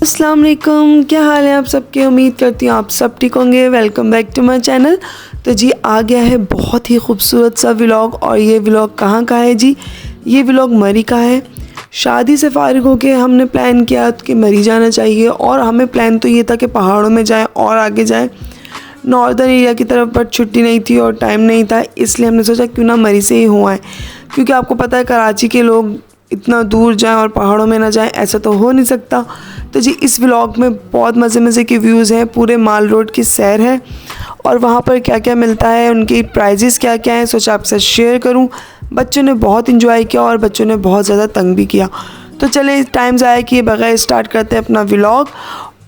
अस्सलाम वालेकुम, क्या हाल है आप सबके। उम्मीद करती हूँ आप सब ठीक होंगे। Welcome back to my channel. तो जी आ गया है बहुत ही खूबसूरत सा व्लॉग। और ये व्लॉग कहाँ का है जी, ये व्लॉग मरी का है। शादी से फ़ारिग होके हमने प्लान किया कि मरी जाना चाहिए, और हमें प्लान तो ये था कि पहाड़ों में जाएं और आगे जाएं नॉर्दर्न एरिया की तरफ, बट छुट्टी नहीं थी और टाइम नहीं था, इसलिए हमने सोचा क्यों ना मरी से ही हो आए। क्योंकि आपको पता है कराची के लोग इतना दूर जाएं और पहाड़ों में ना जाएं, ऐसा तो हो नहीं सकता। तो जी इस व्लॉग में बहुत मज़े मज़े के व्यूज़ हैं। पूरे माल रोड की सैर है और वहाँ पर क्या क्या मिलता है, उनकी प्राइजेस क्या क्या हैं, सोचा आपसे शेयर करूँ। बच्चों ने बहुत इंजॉय किया और बच्चों ने बहुत ज़्यादा तंग भी किया। तो चले टाइम ज़ाया किए बगैर स्टार्ट करते हैं अपना व्लॉग।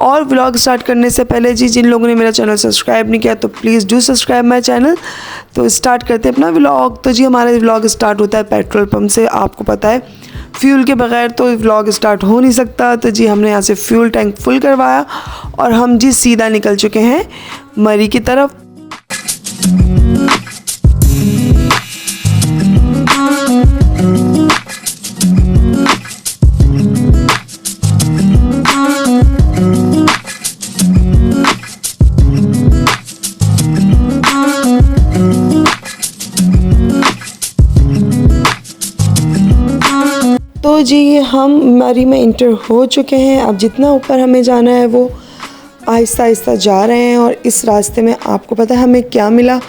और व्लॉग स्टार्ट करने से पहले जी जिन लोगों ने मेरा चैनल सब्सक्राइब नहीं किया तो please do subscribe my channel. तो स्टार्ट करते हैं अपना व्लॉग। तो जी हमारा व्लॉग स्टार्ट होता है पेट्रोल पंप से। आपको पता है फ्यूल के बगैर तो व्लॉग स्टार्ट हो नहीं सकता। तो जी हमने यहाँ से फ्यूल टैंक फुल करवाया और हम जी सीधा निकल चुके हैं मरी की तरफ। तो जी हम मरी में इंटर हो चुके हैं। अब जितना ऊपर हमें जाना है वो आहिस्ता आहिस्ता जा रहे हैं। और इस रास्ते में आपको पता है हमें क्या मिला,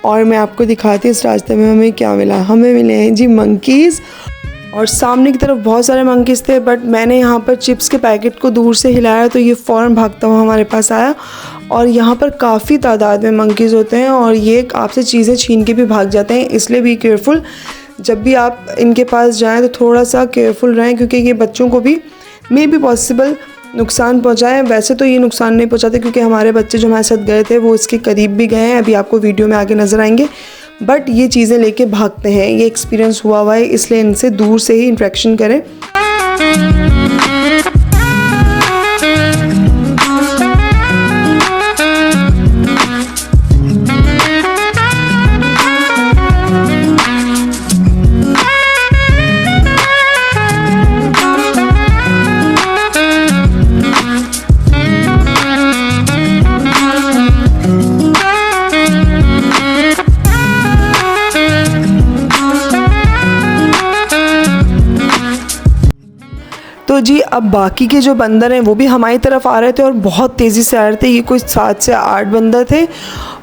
और मैं आपको दिखाती हूँ इस रास्ते में हमें क्या मिला। हमें मिले हैं जी मंकीज़, और सामने की तरफ बहुत सारे मंकीज़ थे, बट मैंने यहाँ पर चिप्स के पैकेट को दूर से हिलाया तो ये फ़ौरन भागता हुआ हमारे पास आया। और यहाँ पर काफ़ी तादाद में मंकीज़ होते हैं और ये आपसे चीज़ें छीन के भी भाग जाते हैं, इसलिए बी केयरफुल। जब भी आप इनके पास जाएं तो थोड़ा सा केयरफुल रहें, क्योंकि ये बच्चों को भी मे बी पॉसिबल नुकसान पहुंचाएं। वैसे तो ये नुकसान नहीं पहुंचाते, क्योंकि हमारे बच्चे जो हमारे साथ गए थे वो इसके करीब भी गए हैं, अभी आपको वीडियो में आगे नज़र आएंगे। बट ये चीज़ें लेके भागते हैं, ये एक्सपीरियंस हुआ है, इसलिए इनसे दूर से ही इंटरेक्शन करें। तो जी अब बाकी के जो बंदर हैं वो भी हमारी तरफ आ रहे थे और बहुत तेज़ी से आ रहे थे। ये कुछ 7 से 8 बंदर थे,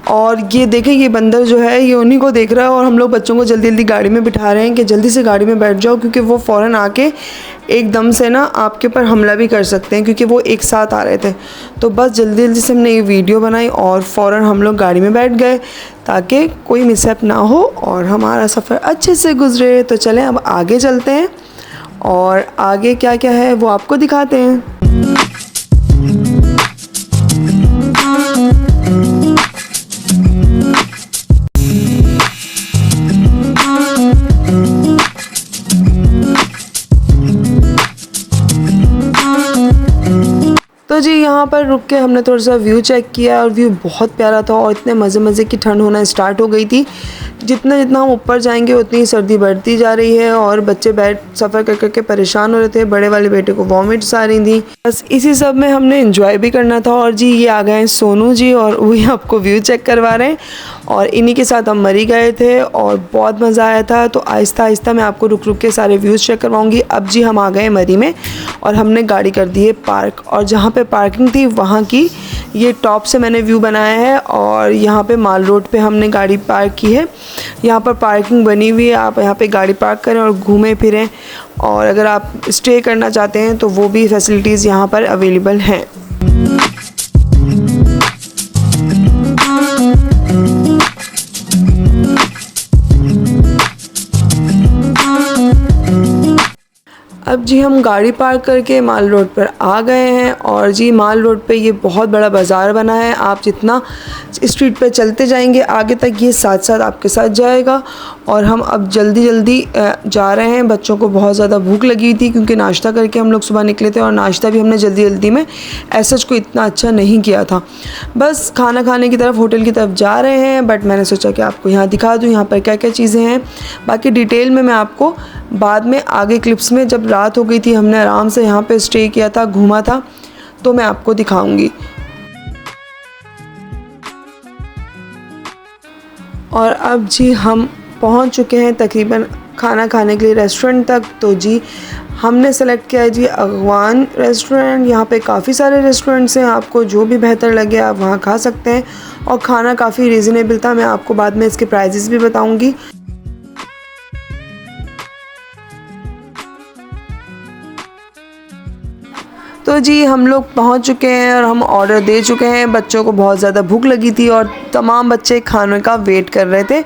और ये देखें ये बंदर जो है ये उन्हीं को देख रहा है। और हम लोग बच्चों को जल्दी जल्दी गाड़ी में बिठा रहे हैं कि जल्दी से गाड़ी में बैठ जाओ, क्योंकि वो फ़ौरन आके एकदम से ना आपके ऊपर हमला भी कर सकते हैं, क्योंकि वो एक साथ आ रहे थे। तो बस जल्दी जल्दी से हमने ये वीडियो बनाई और फ़ौरन हम लोग गाड़ी में बैठ गए ताकि कोई मिसहैप ना हो और हमारा सफ़र अच्छे से गुजरे। तो चलें अब आगे चलते हैं और आगे क्या क्या है वो आपको दिखाते हैं। तो जी यहाँ पर रुक के हमने थोड़ा सा व्यू चेक किया और व्यू बहुत प्यारा था, और इतने मज़े मज़े की ठंड होना स्टार्ट हो गई थी। जितना जितना हम ऊपर जाएंगे उतनी ही सर्दी बढ़ती जा रही है, और बच्चे सफ़र कर कर के परेशान हो रहे थे। बड़े वाले बेटे को वॉमिट्स आ रही थी। बस इसी सब में हमने एंजॉय भी करना था। और जी ये आ गए हैं सोनू जी, और वही आपको व्यू चेक करवा रहे हैं, और इन्हीं के साथ हम मरी गए थे और बहुत मज़ा आया था। तो आहिस्ता आहिस्ता मैं आपको रुक रुक के सारे व्यूज़ चेक करवाऊँगी। अब जी हम आ गए मरी में और हमने गाड़ी कर दी है पार्क, और जहाँ पे पार्किंग थी वहाँ की ये टॉप से मैंने व्यू बनाया है। और यहाँ पे माल रोड पे हमने गाड़ी पार्क की है। यहाँ पर पार्किंग बनी हुई है, आप यहाँ पे गाड़ी पार्क करें और घूमें फिरें। और अगर आप स्टे करना चाहते हैं तो वो भी फैसिलिटीज़ यहाँ पर अवेलेबल हैं। अब जी हम गाड़ी पार्क करके माल रोड पर आ गए हैं, और जी माल रोड पे ये बहुत बड़ा बाज़ार बना है। आप जितना स्ट्रीट पे चलते जाएंगे आगे तक ये साथ साथ आपके साथ जाएगा। और हम अब जल्दी जल्दी जा रहे हैं। बच्चों को बहुत ज़्यादा भूख लगी थी, क्योंकि नाश्ता करके हम लोग सुबह निकले थे, और नाश्ता भी हमने जल्दी जल्दी में ऐसा कोई इतना अच्छा नहीं किया था। बस खाना खाने की तरफ, होटल की तरफ जा रहे हैं। बट मैंने सोचा कि आपको यहाँ दिखा दूँ यहाँ पर क्या क्या चीज़ें हैं। बाकी डिटेल में मैं आपको बाद में आगे क्लिप्स में, जब रात हो गई थी हमने आराम से यहाँ पे स्टे किया था, घूमा था, तो मैं आपको दिखाऊंगी। और अब जी हम पहुंच चुके हैं तकरीबन खाना खाने के लिए रेस्टोरेंट तक। तो जी हमने सेलेक्ट किया है जी अगवान रेस्टोरेंट। यहाँ पे काफ़ी सारे रेस्टोरेंट्स हैं, आपको जो भी बेहतर लगे आप वहाँ खा सकते हैं। और खाना काफ़ी रीज़नेबल था, मैं आपको बाद में इसके प्राइसेस भी बताऊँगी। तो जी हम लोग पहुंच चुके हैं और हम ऑर्डर दे चुके हैं। बच्चों को बहुत ज़्यादा भूख लगी थी और तमाम बच्चे खाने का वेट कर रहे थे।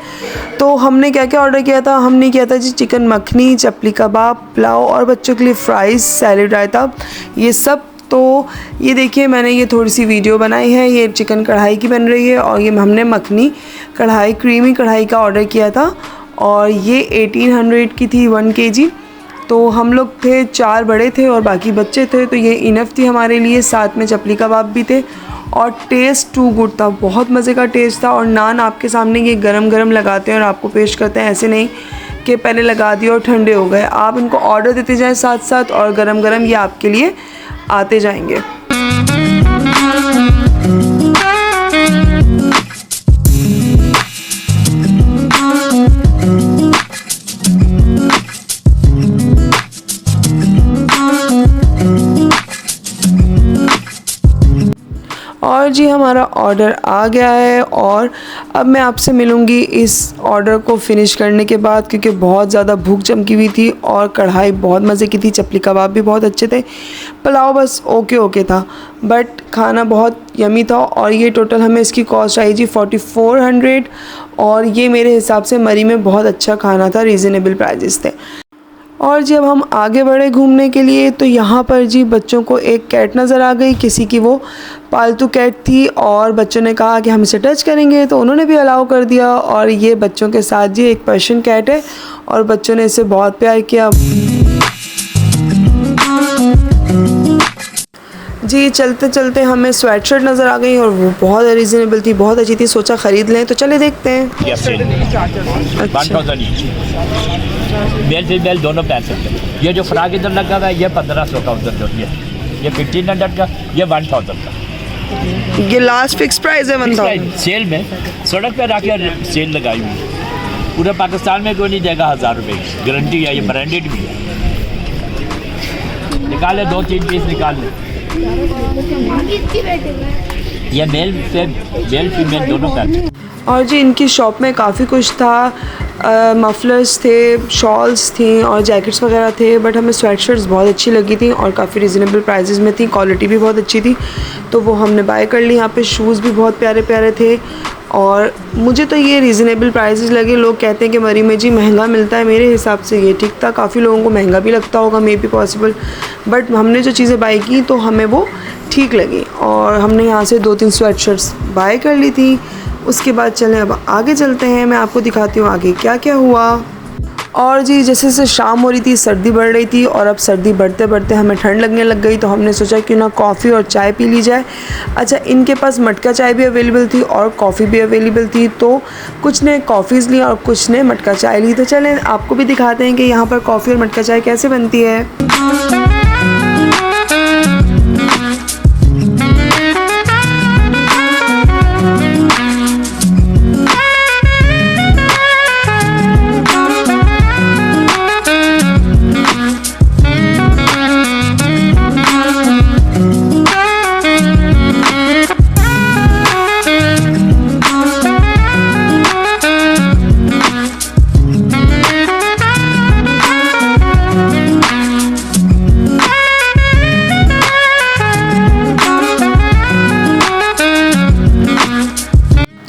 तो हमने क्या क्या ऑर्डर किया था, हमने किया था जी चिकन मखनी, चपली कबाब, पुलाव और बच्चों के लिए फ्राइज़, सैलेड, रायता, ये सब। तो ये देखिए मैंने ये थोड़ी सी वीडियो बनाई है, ये चिकन कढ़ाई की बन रही है। और ये हमने मखनी कढ़ाई, क्रीमी कढ़ाई का ऑर्डर किया था और ये 1800 की थी 1 kg। तो हम लोग थे 4 बड़े थे और बाकी बच्चे थे, तो ये इनफ थी हमारे लिए। साथ में चपली कबाब भी थे और टेस्ट टू गुड था, बहुत मज़े का टेस्ट था। और नान आपके सामने ये गरम गरम लगाते हैं और आपको पेश करते हैं, ऐसे नहीं कि पहले लगा दिए और ठंडे हो गए। आप इनको ऑर्डर देते जाएं साथ साथ और गरम गरम ये आपके लिए आते जाएंगे। और जी हमारा ऑर्डर आ गया है और अब मैं आपसे मिलूँगी इस ऑर्डर को फ़िनिश करने के बाद, क्योंकि बहुत ज़्यादा भूख चमकी हुई थी और कढ़ाई बहुत मज़े की थी, चपली कबाब भी बहुत अच्छे थे, पुलाव बस ओके था, बट खाना बहुत यमी था। और ये टोटल हमें इसकी कॉस्ट आई जी 4400 और ये मेरे हिसाब से मरी में बहुत अच्छा खाना था, रीज़नेबल प्राइजेस थे। और जब हम आगे बढ़े घूमने के लिए तो यहाँ पर जी बच्चों को एक कैट नज़र आ गई, किसी की वो पालतू कैट थी और बच्चों ने कहा कि हम इसे टच करेंगे, तो उन्होंने भी अलाउ कर दिया। और ये बच्चों के साथ जी एक पर्शियन कैट है और बच्चों ने इसे बहुत प्यार किया। जी चलते चलते हमें स्वेट शर्ट नज़र आ गई और वो बहुत रीज़नेबल थी, बहुत अच्छी थी, सोचा ख़रीद लें, तो चले देखते हैं। मेल फीमेल दोनों पहन सकते हैं। ये जो फ्राक इधर लगा हुआ है ये 1500 का उधर जो ये 1500 का, ये 1000 का। ये लास्ट फिक्स प्राइस है 1000। सेल में सड़क पर आकर सेल लगाई हुई है, पूरे पाकिस्तान में कोई नहीं देगा 1000 रुपये की गारंटी है, ये ब्रांडेड भी है। निकाले 2-3 पीस निकाल लें। ये मेल फीमेल दोनों पहन। और जी इनकी शॉप में काफ़ी कुछ था, मफलर्स थे, शॉल्स थी और जैकेट्स वगैरह थे, बट हमें स्वेट शर्ट्स बहुत अच्छी लगी थी और काफ़ी रीज़नेबल प्राइसेस में थी, क्वालिटी भी बहुत अच्छी थी, तो वो हमने बाय कर ली। यहाँ पे शूज़ भी बहुत प्यारे प्यारे थे और मुझे तो ये रीज़नेबल प्राइसेस लगे। लोग कहते हैं कि मरी में जी महंगा मिलता है, मेरे हिसाब से ये ठीक था। काफ़ी लोगों को महंगा भी लगता होगा, मे बी पॉसिबल, बट हमने जो चीज़ें बाय की तो हमें वो ठीक लगी और हमने यहाँ से 2-3 स्वेट शर्ट्स बाय कर ली थी। उसके बाद चलें अब आगे चलते हैं, मैं आपको दिखाती हूँ आगे क्या क्या हुआ। और जी जैसे जैसे शाम हो रही थी सर्दी बढ़ रही थी और अब सर्दी बढ़ते बढ़ते हमें ठंड लगने लग गई, तो हमने सोचा क्यों ना कॉफ़ी और चाय पी ली जाए। अच्छा इनके पास मटका चाय भी अवेलेबल थी और कॉफ़ी भी अवेलेबल थी, तो कुछ ने कॉफ़ीज़ ली और कुछ ने मटका चाय ली। तो चलें आपको भी दिखाते हैं कि यहाँ पर कॉफ़ी और मटका चाय कैसे बनती है।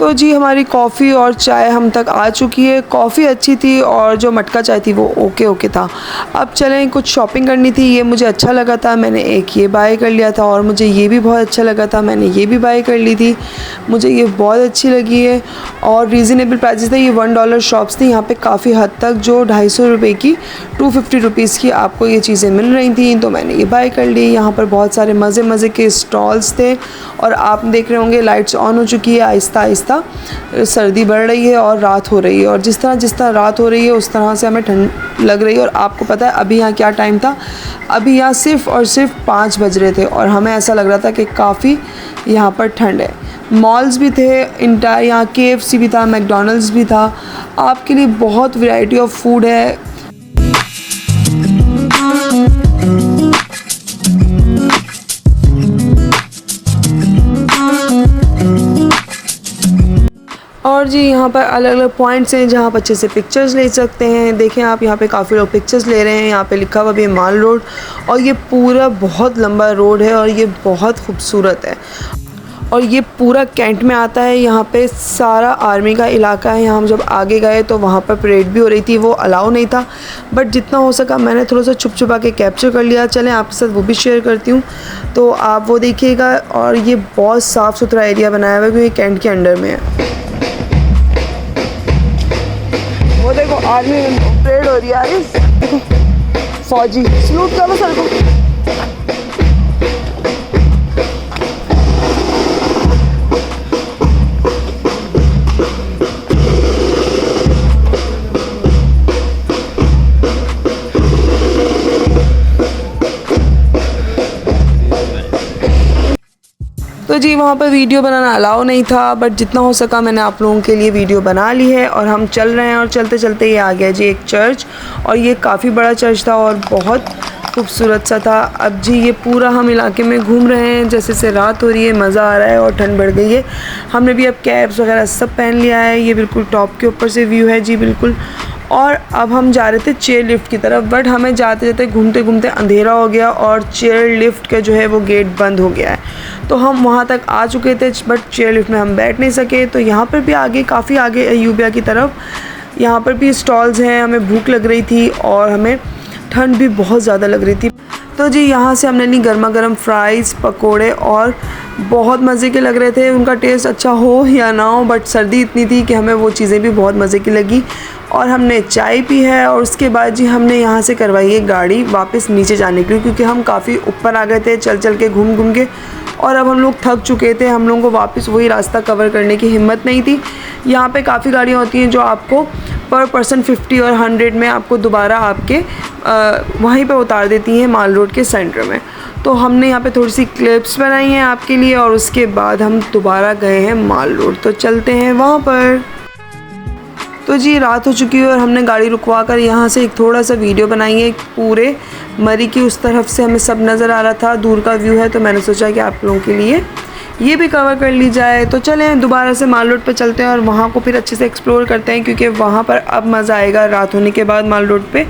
तो जी हमारी कॉफ़ी और चाय हम तक आ चुकी है। कॉफ़ी अच्छी थी और जो मटका चाय थी वो ओके था। अब चलें कुछ शॉपिंग करनी थी, ये मुझे अच्छा लगा था, मैंने एक ये बाय कर लिया था और मुझे ये भी बहुत अच्छा लगा था, मैंने ये भी बाय कर ली थी। मुझे ये बहुत अच्छी लगी है और रीज़नेबल प्राइसेस थे। ये $1 शॉप्स थी, यहाँ पे काफ़ी हद तक जो 250 रुपये की 250 रुपीज़ की आपको ये चीज़ें मिल रही थी, तो मैंने ये बाय कर ली। यहाँ पर बहुत सारे मज़े के स्टॉल्स थे और आप देख रहे होंगे लाइट्स ऑन हो चुकी है आहिस्ता आहिस्ता, ज़्यादा सर्दी बढ़ रही है और रात हो रही है, और जिस तरह रात हो रही है उस तरह से हमें ठंड लग रही है। और आपको पता है अभी यहाँ क्या टाइम था, अभी यहाँ सिर्फ़ और सिर्फ 5 बज रहे थे और हमें ऐसा लग रहा था कि काफ़ी यहाँ पर ठंड है। मॉल्स भी थे, इंटायर यहाँ KFC भी था, मैकडॉनल्ड्स भी था, आपके लिए बहुत वैरायटी ऑफ फूड है। और जी यहाँ पर अलग अलग पॉइंट्स हैं जहाँ आप अच्छे से पिक्चर्स ले सकते हैं। देखें आप यहाँ पे काफ़ी लोग पिक्चर्स ले रहे हैं। यहाँ पे लिखा हुआ भी है माल रोड, और ये पूरा बहुत लंबा रोड है और ये बहुत खूबसूरत है, और ये पूरा कैंट में आता है। यहाँ पे सारा आर्मी का इलाका है। यहाँ हम जब आगे गए तो वहाँ पर परेड भी हो रही थी, वो अलाउ नहीं था, बट जितना हो सका मैंने थोड़ा सा छुप छुपा के कैप्चर कर लिया। चलें आपके साथ वो भी शेयर करती हूँ, तो आप वो देखिएगा। और ये बहुत साफ़ सुथरा एरिया बनाया हुआ है क्योंकि कैंट के अंडर में है। वो देखो आर्मी परेड हो रही है, फौजी सलूट करो सर को। तो जी वहाँ पर वीडियो बनाना अलाउ नहीं था, बट जितना हो सका मैंने आप लोगों के लिए वीडियो बना ली है। और हम चल रहे हैं और चलते चलते ये आ गया जी एक चर्च, और ये काफ़ी बड़ा चर्च था और बहुत खूबसूरत सा था। अब जी ये पूरा हम इलाके में घूम रहे हैं, जैसे से रात हो रही है, मज़ा आ रहा है और ठंड बढ़ गई है। हमने भी अब कैप्स वगैरह सब पहन लिया है। ये बिल्कुल टॉप के ऊपर से व्यू है जी बिल्कुल। और अब हम जा रहे थे चेयर लिफ्ट की तरफ, बट हमें जाते जाते घूमते घूमते अंधेरा हो गया और चेयर लिफ्ट का जो है वो गेट बंद हो गया है। तो हम वहाँ तक आ चुके थे बट चेयर लिफ्ट में हम बैठ नहीं सके। तो यहाँ पर भी आगे काफ़ी आगे अयूबिया की तरफ यहाँ पर भी स्टॉल्स हैं। हमें भूख लग रही थी और हमें ठंड भी बहुत ज़्यादा लग रही थी, तो जी यहाँ से हमने ली गर्मा गर्म फ्राइज़ पकोड़े, और बहुत मज़े के लग रहे थे। उनका टेस्ट अच्छा हो या ना हो, बट सर्दी इतनी थी कि हमें वो चीज़ें भी बहुत मज़े की लगी। और हमने चाय पी है, और उसके बाद जी हमने यहाँ से करवाई है गाड़ी वापस नीचे जाने के लिए, क्योंकि हम काफ़ी ऊपर आ गए थे चल चल के घूम घूम के, और अब हम लोग थक चुके थे। हम लोगों को वापस वही रास्ता कवर करने की हिम्मत नहीं थी। यहाँ पे काफ़ी गाड़ियाँ होती हैं जो आपको पर पर्सन 50 और 100 में आपको दोबारा आपके वहीं पे उतार देती हैं माल रोड के सेंटर में। तो हमने यहाँ पे थोड़ी सी क्लिप्स बनाई हैं आपके लिए, और उसके बाद हम दोबारा गए हैं माल रोड। तो चलते हैं वहाँ पर। तो जी रात हो चुकी है और हमने गाड़ी रुकवा कर यहाँ से एक थोड़ा सा वीडियो बनाई है। पूरे मरी की उस तरफ से हमें सब नज़र आ रहा था, दूर का व्यू है, तो मैंने सोचा कि आप लोगों के लिए ये भी कवर कर ली जाए। तो चलें दोबारा से माल रोड पर चलते हैं और वहाँ को फिर अच्छे से एक्सप्लोर करते हैं, क्योंकि वहाँ पर अब मज़ा आएगा। रात होने के बाद माल रोड पे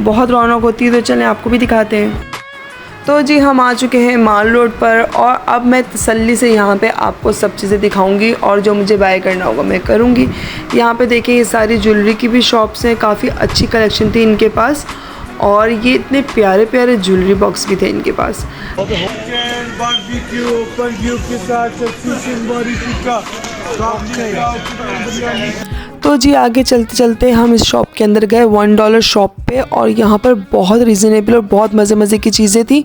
बहुत रौनक होती है। तो चलें आपको भी दिखाते हैं। तो जी हम आ चुके हैं माल रोड पर, और अब मैं तसल्ली से यहाँ पे आपको सब चीज़ें दिखाऊंगी, और जो मुझे बाय करना होगा मैं करूँगी। यहाँ पे देखिए ये सारी ज्वेलरी की भी शॉप्स हैं, काफ़ी अच्छी कलेक्शन थी इनके पास, और ये इतने प्यारे प्यारे ज्वेलरी बॉक्स भी थे इनके पास। तो जी आगे चलते चलते हम इस शॉप के अंदर गए, $1 शॉप पे, और यहाँ पर बहुत रीज़नेबल और बहुत मज़े मज़े की चीज़ें थी,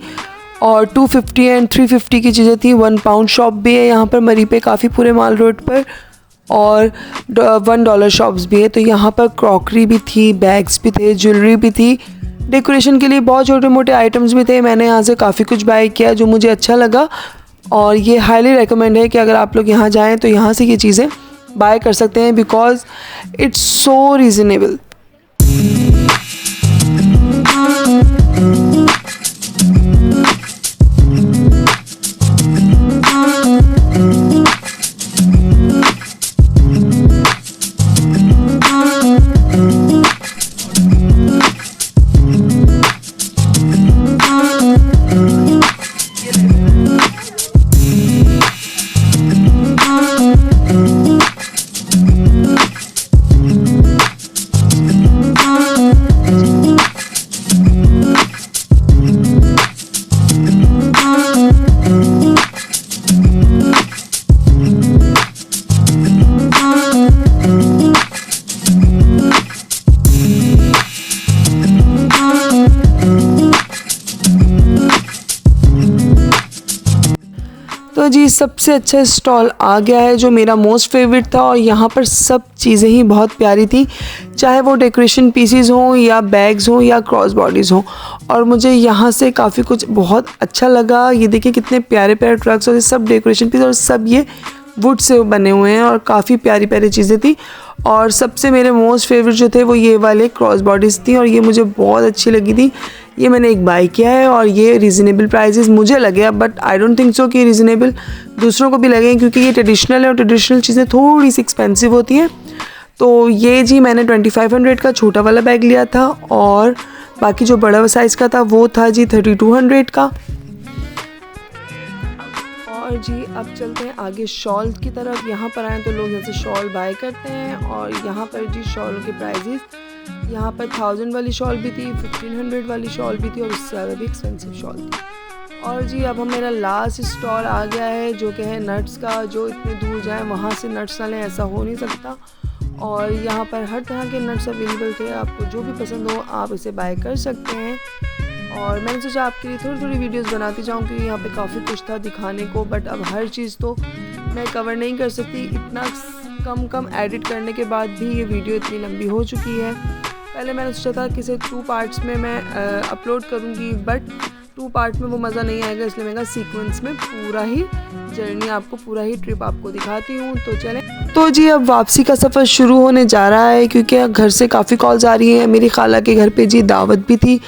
और 250 एंड 350 की चीज़ें थी। £1 शॉप भी है यहाँ पर मरी पे काफ़ी पूरे माल रोड पर, और $1 शॉप्स भी है। तो यहाँ पर क्रॉकरी भी थी, बैग्स भी थे, ज्वेलरी भी थी, डेकोरेशन के लिए बहुत छोटे मोटे आइटम्स भी थे। मैंने यहाँ से काफ़ी कुछ बाय किया जो मुझे अच्छा लगा, और ये हाईली रिकमेंड है कि अगर आप लोग यहाँ जाएँ तो यहाँ से ये चीज़ें बाय कर सकते हैं, बिकॉज इट्स सो रीज़नेबल। तो जी सबसे अच्छा स्टॉल आ गया है जो मेरा मोस्ट फेवरेट था, और यहाँ पर सब चीज़ें ही बहुत प्यारी थी, चाहे वो डेकोरेशन पीसीज हों या बैग्स हों या क्रॉस बॉडीज़ हों। और मुझे यहाँ से काफ़ी कुछ बहुत अच्छा लगा। ये देखिए कितने प्यारे प्यारे ट्रक्स, और ये सब डेकोरेशन पीस, और सब ये वुड से बने हुए हैं, और काफ़ी प्यारी प्यारी चीज़ें थी। और सबसे मेरे मोस्ट फेवरेट जो थे वो ये वाले क्रॉस बॉडीज़ थी, और ये मुझे बहुत अच्छी लगी थी। ये मैंने एक बाय किया है, और ये रीज़नेबल प्राइसेस मुझे लगे, but I don't think so कि रीज़नेबल दूसरों को भी लगे, क्योंकि ये ट्रेडिशनल है और ट्रेडिशनल चीज़ें थोड़ी सी एक्सपेंसिव होती हैं। तो ये जी मैंने 2500 का छोटा वाला बैग लिया था, और बाकी जो बड़ा साइज़ का था वो था जी 3200 का। और जी अब चलते हैं आगे शॉल की तरफ। यहाँ पर आए तो लोग यहाँ से शॉल बाय करते हैं, और यहाँ पर जी शॉल के प्राइजेस, यहाँ पर 1000 वाली शॉल भी थी, 1500 वाली शॉल भी थी, और उससे ज़्यादा भी एक्सपेंसिव शॉल थी। और जी अब हम मेरा लास्ट स्टॉल आ गया है जो कि है नट्स का। जो इतने दूर जाए वहाँ से नट्स ना लें, ऐसा हो नहीं सकता। और यहाँ पर हर तरह के नट्स अवेलेबल थे, आपको जो भी पसंद हो आप इसे बाय कर सकते हैं। और मैंने सोचा आपके लिए थोड़ी थोड़ी वीडियोस बनाती जाऊँ, क्योंकि यहाँ पे काफ़ी कुछ था दिखाने को, बट अब हर चीज़ तो मैं कवर नहीं कर सकती। इतना कम एडिट करने के बाद भी ये वीडियो इतनी लंबी हो चुकी है। पहले मैंने सोचा था कि इसे 2 पार्ट्स में मैं अपलोड करूँगी, बट 2 पार्ट में वो मज़ा नहीं आएगा, इसलिए मैं सीक्वेंस में पूरा ही जर्नी आपको, पूरा ही ट्रिप आपको दिखाती हूँ। तो चलें। तो जी अब वापसी का सफ़र शुरू होने जा रहा है, क्योंकि घर से काफ़ी कॉल्स आ रही हैं। मेरी खाला के घर पे जी दावत भी थी,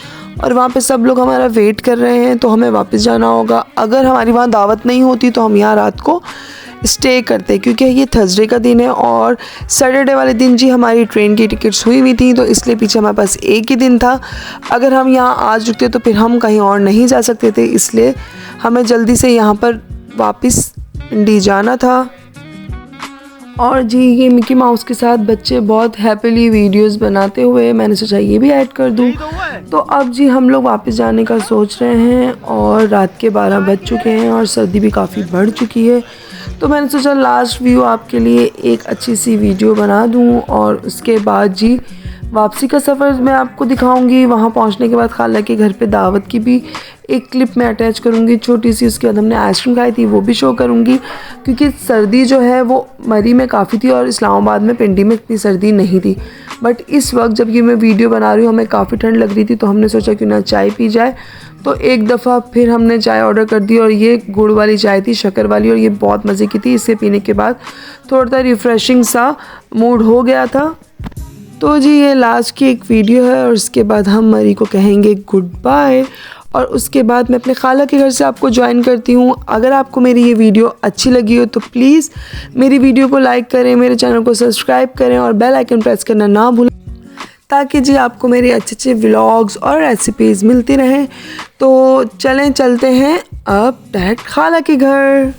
और वहाँ पे सब लोग हमारा वेट कर रहे हैं, तो हमें वापस जाना होगा। अगर हमारी वहाँ दावत नहीं होती तो हम यहाँ रात को स्टे करते, क्योंकि ये थर्सडे का दिन है, और सैटरडे वाले दिन जी हमारी ट्रेन की टिकट्स हुई हुई थी, तो इसलिए पीछे हमारे पास एक ही दिन था। अगर हम यहाँ आज रुकते तो फिर हम कहीं और नहीं जा सकते थे, इसलिए हमें जल्दी से यहाँ पर वापस डी जाना था। और जी ये मिकी माउस के साथ बच्चे बहुत हैप्पीली वीडियोस बनाते हुए, मैंने सोचा ये भी ऐड कर दूँ। तो अब जी हम लोग वापस जाने का सोच रहे हैं, और रात के 12 बज चुके हैं, और सर्दी भी काफ़ी बढ़ चुकी है। तो मैंने सोचा लास्ट व्यू आपके लिए एक अच्छी सी वीडियो बना दूँ, और उसके बाद जी वापसी का सफ़र मैं आपको दिखाऊंगी। वहाँ पहुँचने के बाद खाला के घर पे दावत की भी एक क्लिप मैं अटैच करूँगी छोटी सी। उसके बाद हमने आइसक्रीम खाई थी, वो भी शो करूँगी, क्योंकि सर्दी जो है वो मरी में काफ़ी थी, और इस्लामाबाद में पिंडी में इतनी सर्दी नहीं थी। बट इस वक्त जब ये मैं वीडियो बना रही हूँ हमें काफ़ी ठंड लग रही थी, तो हमने सोचा क्यों ना चाय पी जाए। तो एक दफ़ा फिर हमने चाय ऑर्डर कर दी, और ये गुड़ वाली चाय थी, शक्कर वाली, और ये बहुत मज़े की थी। इसे पीने के बाद थोड़ा सा रिफ़्रेशिंग सा मूड हो गया था। तो जी ये लास्ट की एक वीडियो है, और उसके बाद हम मरी को कहेंगे गुड बाय, और उसके बाद मैं अपने खाला के घर से आपको ज्वाइन करती हूँ। अगर आपको मेरी ये वीडियो अच्छी लगी हो तो प्लीज़ मेरी वीडियो को लाइक करें, मेरे चैनल को सब्सक्राइब करें, और बेल आइकन प्रेस करना ना भूलें, ताकि जी आपको मेरे अच्छे अच्छे व्लॉग्स और रेसिपीज़ मिलती रहें। तो चलते हैं अब डायरेक्ट खाला के घर।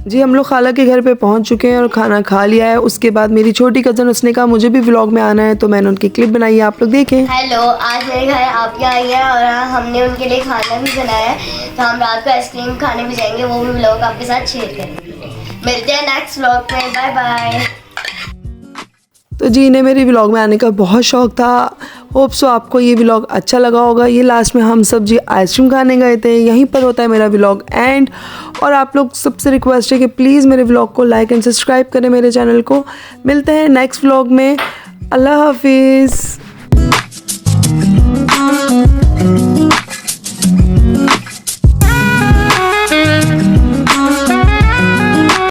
जी हम लोग खाला के घर पे पहुंच चुके हैं और खाना खा लिया है। उसके बाद मेरी छोटी कज़न, उसने कहा मुझे भी व्लॉग में आना है, तो मैंने उनकी क्लिप बनाई है, आप लोग देखें। हेलो, आज मेरे घर आपके आई है, और हमने उनके लिए खाना भी बनाया है, तो हम रात को आइसक्रीम खाने भी जाएंगे, वो भी व्लॉग आपके साथ शेयर करेंगे। मिलते हैं नेक्स्ट व्लॉग में, बाय बाय। तो जी इन्हें मेरे व्लॉग में आने का बहुत शौक़ था। होप सो आपको ये व्लॉग अच्छा लगा होगा। ये लास्ट में हम सब जी आइसक्रीम खाने गए थे, यहीं पर होता है मेरा व्लॉग एंड। और आप लोग सबसे रिक्वेस्ट है कि प्लीज़ मेरे व्लॉग को लाइक एंड सब्सक्राइब करें मेरे चैनल को। मिलते हैं नेक्स्ट व्लॉग में। अल्लाह हाफिज़।